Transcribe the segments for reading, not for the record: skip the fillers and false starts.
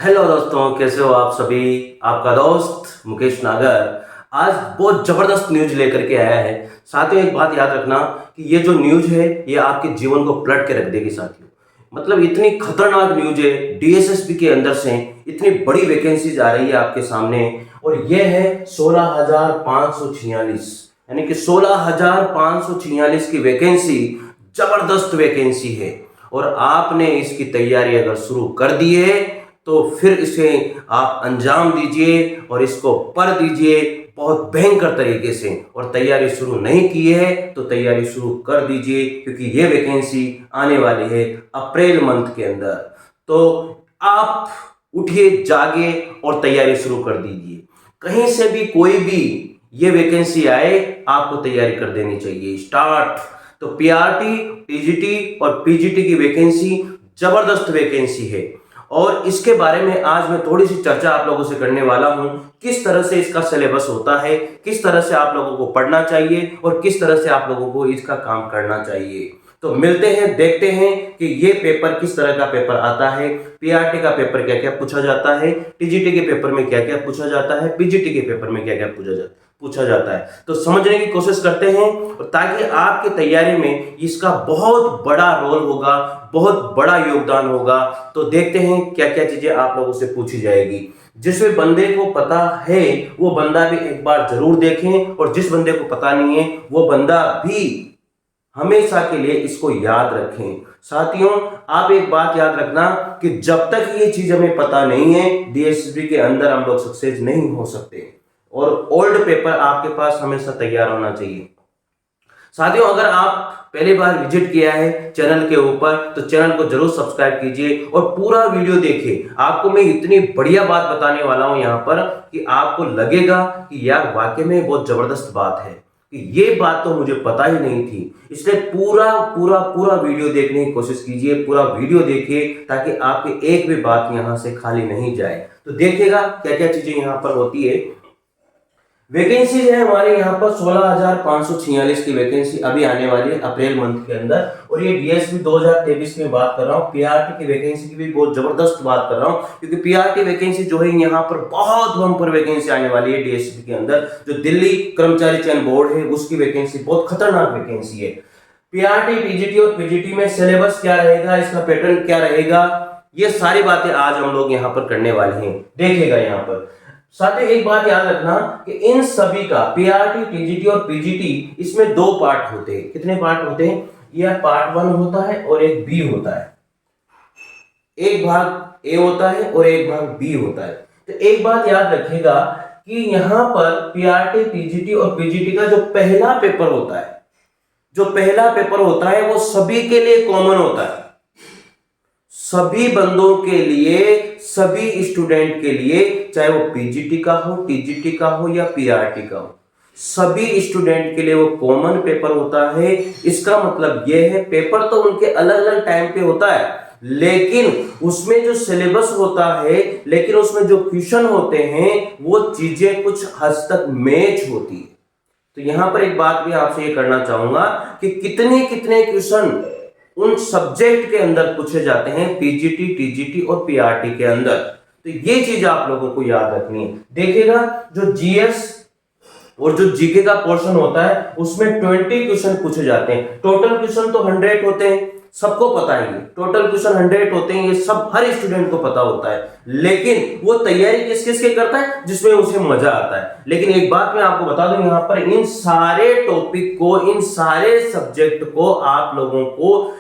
Hello दोस्तों, कैसे हो आप सभी। आपका दोस्त मुकेश नागर आज बहुत जबरदस्त न्यूज लेकर के आया है। साथियों, एक बात याद रखना कि ये जो न्यूज है ये आपके जीवन को पलट के रख देगी साथियों। मतलब इतनी खतरनाक न्यूज है। डीएसएसबी के अंदर से इतनी बड़ी वैकेंसीज आ रही है आपके सामने, और ये है 16,546, यानी कि 16,546 की वैकेंसी जबरदस्त वैकेंसी है। और आपने इसकी तैयारी अगर शुरू कर दी है तो फिर इसे आप अंजाम दीजिए और इसको पढ़ दीजिए बहुत भयंकर तरीके से। और तैयारी शुरू नहीं की है तो तैयारी शुरू कर दीजिए, क्योंकि ये वैकेंसी आने वाली है अप्रैल मंथ के अंदर। तो आप उठिए, जागे और तैयारी शुरू कर दीजिए। कहीं से भी कोई भी ये वैकेंसी आए, आपको तैयारी कर देनी चाहिए। स्टार्ट। तो पीआरटी, टीजीटी और पीजीटी की वैकेंसी जबरदस्त वैकेंसी है, और इसके बारे में आज मैं थोड़ी सी चर्चा आप लोगों से करने वाला हूं। किस तरह से इसका सिलेबस होता है, किस तरह से आप लोगों को पढ़ना चाहिए और किस तरह से आप लोगों को इसका काम करना चाहिए। तो मिलते हैं, देखते हैं कि ये पेपर किस तरह का पेपर आता है। पीआरटी का पेपर क्या क्या पूछा जाता है, टीजीटी के पेपर में क्या क्या पूछा जाता है, पीजीटी के पेपर में क्या क्या पूछा जाता है। तो समझने की कोशिश करते हैं, ताकि आपकी तैयारी में इसका बहुत बड़ा रोल होगा, बहुत बड़ा योगदान होगा। तो देखते हैं क्या क्या चीजें आप लोगों से पूछी जाएगी। जिस भी बंदे को पता है वो बंदा भी एक बार जरूर देखें, और जिस बंदे को पता नहीं है वो बंदा भी हमेशा के लिए इसको याद रखें। साथियों, आप एक बात याद रखना कि जब तक ये चीज हमें पता नहीं है, डीएसएसबी के अंदर हम लोग सक्सेस नहीं हो सकते। और ओल्ड पेपर आपके पास हमेशा तैयार होना चाहिए। साथियों, अगर आप पहली बार विजिट किया है चैनल के ऊपर तो चैनल को जरूर सब्सक्राइब कीजिए और पूरा वीडियो देखिए। आपको मैं इतनी बढ़िया बात बताने वाला हूं यहां पर कि आपको लगेगा कि यार वाकई में बहुत जबरदस्त बात है, कि ये बात तो मुझे पता ही नहीं थी। इसलिए पूरा पूरा पूरा वीडियो देखने की कोशिश कीजिए, पूरा वीडियो देखिए, ताकि आपकी एक भी बात यहां से खाली नहीं जाए। तो देखिएगा क्या क्या चीजें यहां पर होती है। वैकेंसी है हमारे यहाँ पर 16,546 की वैकेंसी अभी आने वाली है अप्रैल मंथ के अंदर। और ये डीएसपी 2023 में बात कर रहा हूँ। पीआरटी की वैकेंसी की भी बहुत जबरदस्त बात कर रहा हूँ, क्योंकि पीआरटी वैकेंसी जो है यहाँ पर बहुत बम्पर वैकेंसी आने वाली है डीएसपी के अंदर। जो दिल्ली कर्मचारी चयन बोर्ड है उसकी वैकेंसी बहुत खतरनाक वैकेंसी है। पीआरटी, टीजीटी और पीजीटी में सिलेबस क्या रहेगा, इसका पैटर्न क्या रहेगा, ये सारी बातें आज हम लोग यहाँ पर करने वाले हैं। देखिएगा यहाँ पर। साथ ही एक बात याद रखना कि इन सभी का पीआरटी, टीजीटी और पीजीटी, इसमें दो पार्ट होते हैं। कितने पार्ट होते हैं? यह पार्ट 1 होता है और एक बी होता है। एक भाग ए होता है और एक भाग बी होता है। तो एक बात याद रखिएगा कि यहां पर पीआरटी, टीजीटी और पीजीटी का जो पहला पेपर होता है, जो पहला पेपर होता है वो सभी के लिए कॉमन होता है। सभी बंदों के लिए, सभी स्टूडेंट के लिए, चाहे वो पीजीटी का हो, टीजीटी का हो या पीआरटी का हो, सभी स्टूडेंट के लिए वो कॉमन पेपर होता है। इसका मतलब ये है पेपर तो उनके अलग अलग टाइम पे होता है, लेकिन उसमें जो सिलेबस होता है, लेकिन उसमें जो क्वेश्चन होते हैं वो चीजें कुछ हद तक मैच होती है। तो यहां पर एक बात भी आपसे ये करना चाहूंगा कि कितने कितने क्वेश्चन उन सब्जेक्ट के अंदर पूछे जाते हैं, पीजीटी, टीजीटी और पीआरटी के अंदर। तो ये चीज आप लोगों को याद रखनी है। देखिएगा, जो जीएस और जो जीके का पोर्शन होता है उसमें 20 क्वेश्चन पूछे जाते हैं। टोटल क्वेश्चन तो 100 होते हैं, सबको पता है। टोटल क्वेश्चन 100 होते हैं, ये सब हर स्टूडेंट को पता होता है। लेकिन वो तैयारी किस किस के करता है? जिसमें उसे मजा आता है। लेकिन एक बात मैं आपको बता दूं, यहां पर इन सारे टॉपिक को, इन सारे सब्जेक्ट को आप लोगों को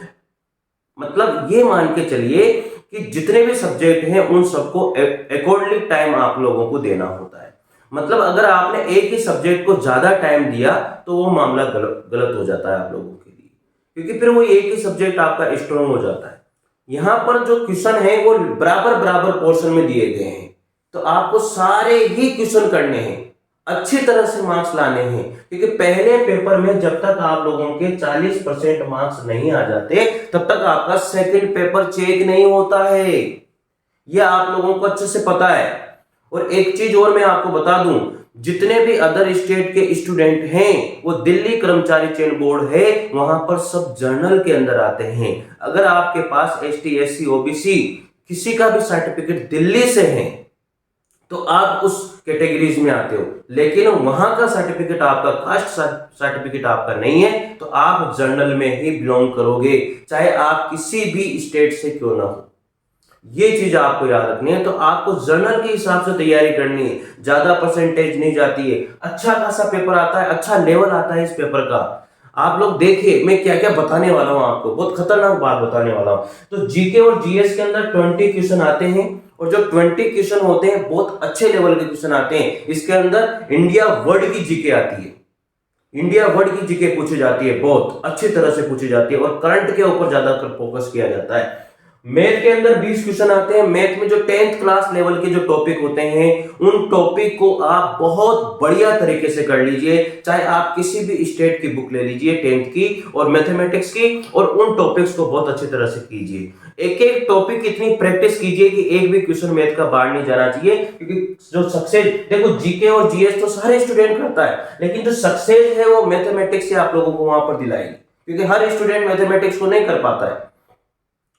मतलब ये मान के चलिए कि जितने भी सब्जेक्ट हैं उन सबको अकॉर्डिंग टाइम आप लोगों को देना होता है। मतलब अगर आपने एक ही सब्जेक्ट को ज्यादा टाइम दिया तो वो मामला गलत हो जाता है आप लोगों के लिए, क्योंकि फिर वो एक ही सब्जेक्ट आपका स्ट्रॉन्ग हो जाता है। यहां पर जो क्वेश्चन है वो बराबर बराबर पोर्शन में दिए गए हैं, तो आपको सारे ही क्वेश्चन करने हैं, अच्छी तरह से मार्क्स लाने हैं। क्योंकि पहले पेपर में जब तक आप लोगों के 40% मार्क्स नहीं आ जाते तब तक आपका सेकंड पेपर चेक नहीं होता है। यह आप लोगों को अच्छे से पता है। और एक चीज और मैं आपको बता दूं, जितने भी अदर स्टेट के स्टूडेंट हैं वो दिल्ली कर्मचारी चयन बोर्ड है, वहां पर सब जर्नल के अंदर आते हैं। अगर आपके पास एसटी, एससी, ओबीसी किसी का भी सर्टिफिकेट दिल्ली से है तो आप उस कैटेगरीज में आते हो, लेकिन वहां का सर्टिफिकेट आपका, कास्ट सर्टिफिकेट आपका नहीं है, तो आप जनरल में ही बिलोंग करोगे, चाहे आप किसी भी स्टेट से क्यों ना हो। ये चीज आपको याद रखनी है। तो आपको जर्नल के हिसाब से तैयारी करनी है, ज्यादा परसेंटेज नहीं जाती है, अच्छा खासा पेपर आता है, अच्छा लेवल आता है इस पेपर का। आप लोग देखिए मैं क्या क्या बताने वाला हूं आपको, बहुत खतरनाक बात बताने वाला हूं। तो जीके और जीएस के अंदर 20 क्वेश्चन आते हैं, और जो 20 क्वेश्चन होते हैं बहुत अच्छे लेवल के क्वेश्चन आते हैं। इसके अंदर इंडिया वर्ल्ड की जीके आती है, इंडिया वर्ल्ड की जीके पूछी जाती है, बहुत अच्छी तरह से पूछी जाती है, और करंट के ऊपर ज्यादातर फोकस किया जाता है। मैथ के अंदर 20 क्वेश्चन आते हैं। मैथ में जो 10th क्लास लेवल के जो टॉपिक होते हैं, उन टॉपिक को आप बहुत बढ़िया तरीके से कर लीजिए, चाहे आप किसी भी स्टेट की बुक ले लीजिए 10th की और मैथमेटिक्स की, और उन टॉपिक्स को बहुत अच्छी तरह से कीजिए। एक एक टॉपिक इतनी प्रैक्टिस कीजिए कि एक भी क्वेश्चन मैथ का बाहर नहीं जाना चाहिए, क्योंकि जो सक्सेस, देखो जीके और जीएस तो सारे स्टूडेंट करता है, लेकिन जो सक्सेस है वो मैथमेटिक्स से आप लोगों को वहां पर दिलाएगी, क्योंकि हर स्टूडेंट मैथमेटिक्स को नहीं कर पाता है,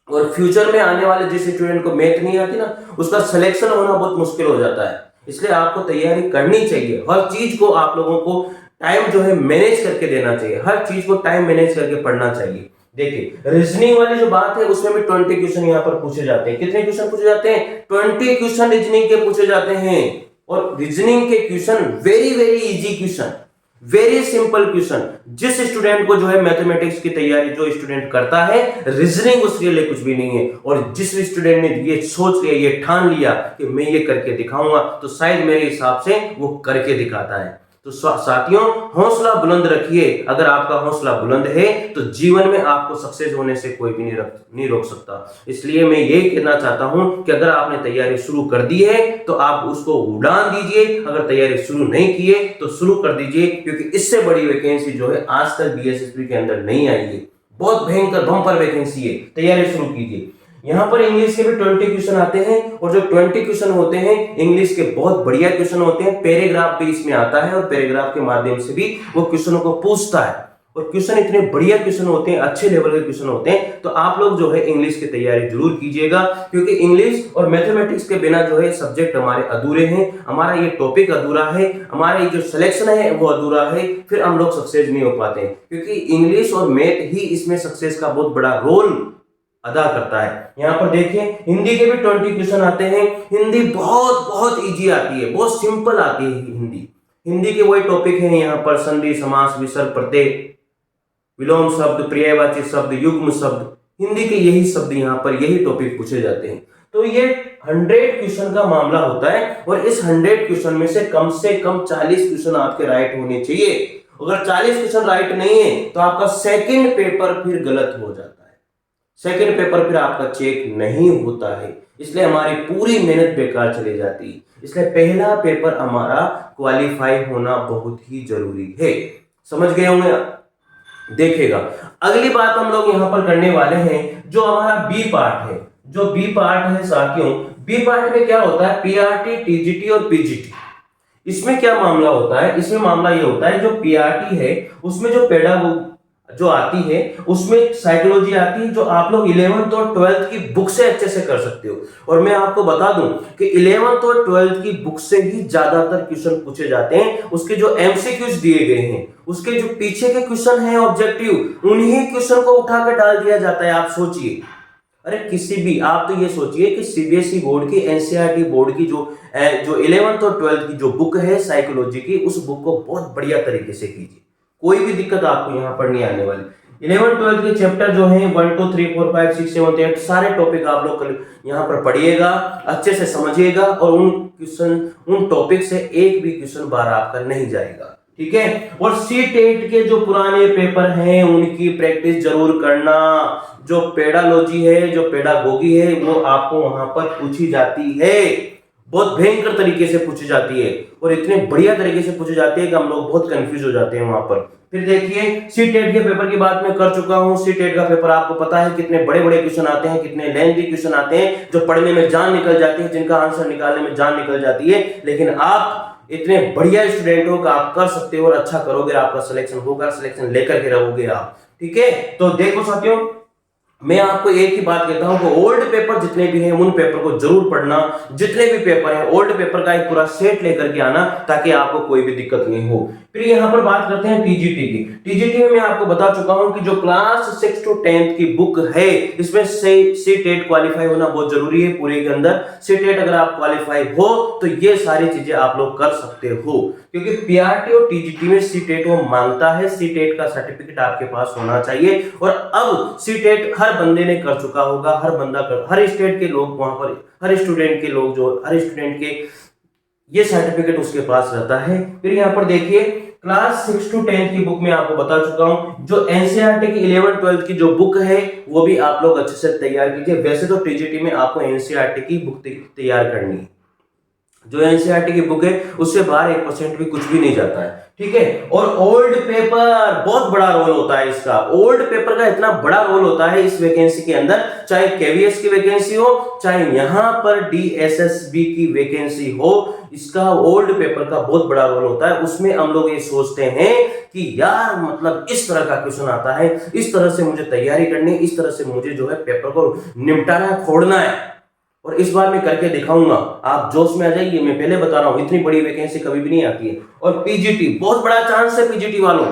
और फ्यूचर में आने वाले जिस स्टूडेंट को मैथ नहीं आती ना, उसका सिलेक्शन होना बहुत मुश्किल हो जाता है। इसलिए आपको तैयारी करनी चाहिए, हर चीज को आप लोगों को टाइम जो है मैनेज करके देना चाहिए, हर चीज को टाइम मैनेज करके पढ़ना चाहिए। देखिए रीजनिंग वाली जो बात है उसमें भी 20 क्वेश्चन यहाँ पर पूछे जाते हैं। कितने क्वेश्चन पूछे जाते हैं? 20 क्वेश्चन रीजनिंग के पूछे जाते हैं, और रीजनिंग के question very very easy question, very simple question. जिस स्टूडेंट को जो है मैथमेटिक्स की तैयारी जो स्टूडेंट करता है, रीजनिंग उसके लिए कुछ भी नहीं है। और जिस स्टूडेंट ने ये सोच लिया, ये ठान लिया कि मैं ये करके दिखाऊंगा, तो शायद मेरे हिसाब से वो करके दिखाता है। तो साथियों, हौसला बुलंद रखिए। अगर आपका हौसला बुलंद है तो जीवन में आपको सक्सेस होने से कोई भी नहीं रोक सकता। इसलिए मैं ये कहना चाहता हूं कि अगर आपने तैयारी शुरू कर दी है तो आप उसको उड़ान दीजिए, अगर तैयारी शुरू नहीं की है तो शुरू कर दीजिए, क्योंकि इससे बड़ी वैकेंसी जो है आज तक बीएसएसबी के अंदर नहीं आई है। बहुत भयंकर बम्पर वैकेंसी है, तैयारी शुरू कीजिए। यहां पर इंग्लिश के भी 20 क्वेश्चन आते हैं, और जो 20 क्वेश्चन होते हैं इंग्लिश के बहुत बढ़िया क्वेश्चन होते हैं। पैराग्राफ भी इसमें आता है, और पैराग्राफ के माध्यम से भी वो क्वेश्चनों को पूछता है, और क्वेश्चन इतने बढ़िया क्वेश्चन होते हैं, अच्छे लेवल के क्वेश्चन होते हैं। तो आप लोग जो है इंग्लिश की तैयारी जरूर कीजिएगा, क्योंकि इंग्लिश और मैथमेटिक्स के बिना जो है सब्जेक्ट हमारे अधूरे हैं, हमारा ये टॉपिक अधूरा है, हमारा जो सिलेक्शन है वो अधूरा है, फिर हम लोग सक्सेस नहीं हो पाते, क्योंकि इंग्लिश और मैथ ही इसमें सक्सेस का बहुत बड़ा रोल अदा करता है। यहाँ पर देखिए हिंदी के भी 20 क्वेश्चन आते हैं। हिंदी बहुत बहुत इजी आती है, बहुत सिंपल आती है हिंदी। हिंदी के वही टॉपिक हैं यहाँ पर, संधि, समास, विसर्ग, प्रत्यय, विलोम शब्द, पर्यायवाची शब्द, युग्म शब्द, हिंदी के यही शब्द यहाँ पर, यही टॉपिक पूछे जाते हैं। तो ये 100 क्वेश्चन का मामला होता है, और इस 100 क्वेश्चन में से कम 40 क्वेश्चन आपके राइट होने चाहिए। अगर 40 क्वेश्चन राइट नहीं है तो आपका सेकंड पेपर फिर गलत हो जाता है, सेकंड पेपर फिर आपका चेक नहीं होता है, इसलिए हमारी पूरी मेहनत बेकार चली जाती है। इसलिए पहला पेपर हमारा क्वालिफाई होना बहुत ही जरूरी है। समझ गए होंगे? देखिएगा अगली बात हम लोग यहाँ पर करने वाले हैं, जो हमारा बी पार्ट है। जो बी पार्ट है साथियों, बी पार्ट में क्या होता है? पीआरटी, टीजीटी और पीजीटी। इसमें क्या मामला होता है? इसमें मामला ये होता है, जो पीआरटी है उसमें जो पेडागोग जो आती है उसमें साइकोलॉजी आती है, जो आप लोग 11th और 12th की बुक से अच्छे से कर सकते हो। और मैं आपको बता दूं कि 11th और 12th की बुक से ही ज्यादातर क्वेश्चन पूछे जाते हैं। उसके जो एमसीक्यूज दिए गए हैं, उसके जो पीछे के क्वेश्चन हैं ऑब्जेक्टिव, उन्हीं क्वेश्चन को उठाकर डाल दिया जाता है। आप सोचिए, अरे किसी भी, आप तो ये सोचिए कि सीबीएसई बोर्ड की, एनसीईआरटी बोर्ड की जो 11th और 12th की जो बुक है साइकोलॉजी की, उस बुक को बहुत बढ़िया तरीके से कीजिए, कोई भी दिक्कत आपको यहाँ पर नहीं आने वाली। 11th 12th के चैप्टर जो हैं 1 2 3 4 5 6 7 8 सारे टॉपिक आप लोग यहाँ पर पढ़िएगा, अच्छे से समझिएगा, और उन टॉपिक से एक भी क्वेश्चन बार आपका नहीं जाएगा, ठीक है। और C-TET के जो पुराने पेपर हैं उनकी प्रैक्टिस जरूर करना। जो पेडालॉजी है, जो पेडागोगी है, वो आपको वहां पर पूछी जाती है, बहुत भयंकर तरीके से पूछी जाती है, और इतने बढ़िया तरीके से पूछी जाती है कि हम लोग बहुत कंफ्यूज हो जाते हैं वहां पर। फिर देखिए C-TET के पेपर की बात मैं कर चुका हूं। C-TET का पेपर आपको पता है कितने बड़े बड़े क्वेश्चन आते हैं, कितने लेंथी क्वेश्चन आते हैं, जो पढ़ने में जान निकल जाती है, जिनका आंसर निकालने में जान निकल जाती है। लेकिन आप इतने बढ़िया स्टूडेंट हो कि आप कर सकते हो, और अच्छा करोगे, आपका सिलेक्शन होगा, सिलेक्शन लेकर के रहोगे आप, ठीक है। तो देखो साथियों, मैं आपको एक ही बात कहता हूं कि ओल्ड पेपर जितने भी हैं उन पेपर को जरूर पढ़ना। जितने भी पेपर हैं ओल्ड पेपर का एक पूरा सेट लेकर के आना, ताकि आपको कोई भी दिक्कत नहीं हो। फिर यहां पर बात करते हैं टीजीटी की। टीजीटी में मैं आपको बता चुका हूं कि जो क्लास 6 to 10 की बुक है, इसमें सी टेट क्वालिफाई होना बहुत जरूरी है। पूरे के अंदर सी टेट अगर आप क्वालिफाई हो तो ये सारी चीजें आप लोग कर सकते हो, क्योंकि पीआरटी और टीजीटी में सी टेट वो मांगता है। सी टेट का सर्टिफिकेट आपके पास होना चाहिए। और अब सी टेट हर बंदे ने कर चुका होगा, हर स्टेट के लोग वहां पर, हर स्टूडेंट के ये सर्टिफिकेट उसके पास रहता है। फिर यहाँ पर देखिए क्लास 6 to 10 की बुक में आपको बता चुका हूं। जो एनसीईआरटी की 11-12 की जो बुक है वो भी आप लोग अच्छे से तैयार कीजिए। वैसे तो टीजीटी में आपको एनसीईआरटी की बुक तैयार करनी है। जो एनसीईआरटी की बुक है उससे बाहर 1% भी कुछ भी नहीं जाता है, ठीक है। और ओल्ड पेपर बहुत बड़ा रोल होता है इसका। ओल्ड पेपर का इतना बड़ा रोल होता है इस वैकेंसी के अंदर, चाहे केवीएस की वैकेंसी हो, चाहे यहां पर डीएसएसबी की वैकेंसी हो, इसका ओल्ड पेपर का बहुत बड़ा रोल होता है। उसमें हम लोग ये सोचते हैं कि यार मतलब इस तरह का क्वेश्चन आता है, इस तरह से मुझे तैयारी करनी है, इस तरह से मुझे जो है पेपर को निपटाना है, फोड़ना है और इस बार मैं करके दिखाऊंगा। आप जोश में आ जाइए। मैं पहले बता रहा हूं इतनी बड़ी वैकेंसी कभी भी नहीं आती है। और पीजीटी बहुत बड़ा चांस है। पीजीटी वालों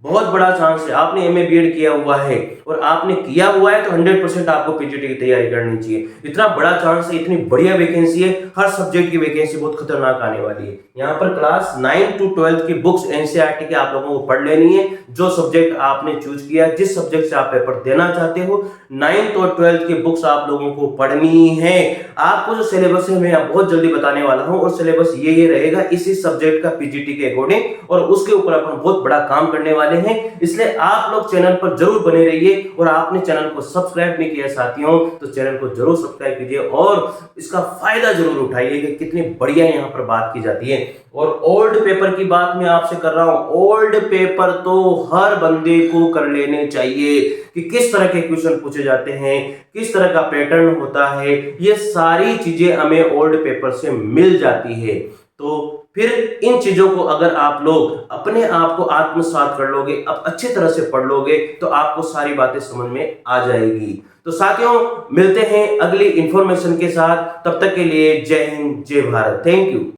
बहुत बड़ा चांस है। आपने एमए बीएड किया हुआ है और आपने किया हुआ है तो 100% आपको पीजीटी की तैयारी करनी चाहिए। इतना बड़ा चांस है, इतनी बढ़िया वैकेंसी है। हर सब्जेक्ट की वैकेंसी बहुत खतरनाक आने वाली है। यहाँ पर क्लास 9 to 12 की बुक्स एनसीईआरटी की आप लोगों को पढ़ लेनी है। जो सब्जेक्ट आपने चूज किया, जिस सब्जेक्ट से आप पेपर देना चाहते हो, 9th और 12th की बुक्स आप लोगों को पढ़नी है। आपको जो सिलेबस है मैं बहुत जल्दी बताने वाला हूं और सिलेबस ये रहेगा इसी सब्जेक्ट का पीजीटी के अकॉर्डिंग, और उसके ऊपर अपन बहुत बड़ा काम करने वाले हैं। इसलिए आप लोग चैनल पर जरूर बने रहिए। और आपने चैनल को सब्सक्राइब नहीं किया साथियों तो चैनल को जरूर सब्सक्राइब कीजिए और इसका फायदा जरूर उठाइए कि कितनी बढ़िया यहाँ पर बात की जाती है। और ओल्ड पेपर की बात मैं आपसे कर रहा हूं। ओल्ड पेपर तो हर बंदे को कर लेने चाहिए कि किस तरह के क्वेश्चन पूछे जाते हैं, किस तरह का पैटर्न होता है, ये सारी चीजें हमें ओल्ड पेपर से मिल जाती है। तो फिर इन चीजों को अगर आप लोग अपने आप को आत्मसात कर लोगे, अब अच्छी तरह से पढ़ लोगे तो आपको सारी बातें समझ में आ जाएगी। तो साथियों मिलते हैं अगली इंफॉर्मेशन के साथ। तब तक के लिए जय हिंद, जय भारत। Thank you.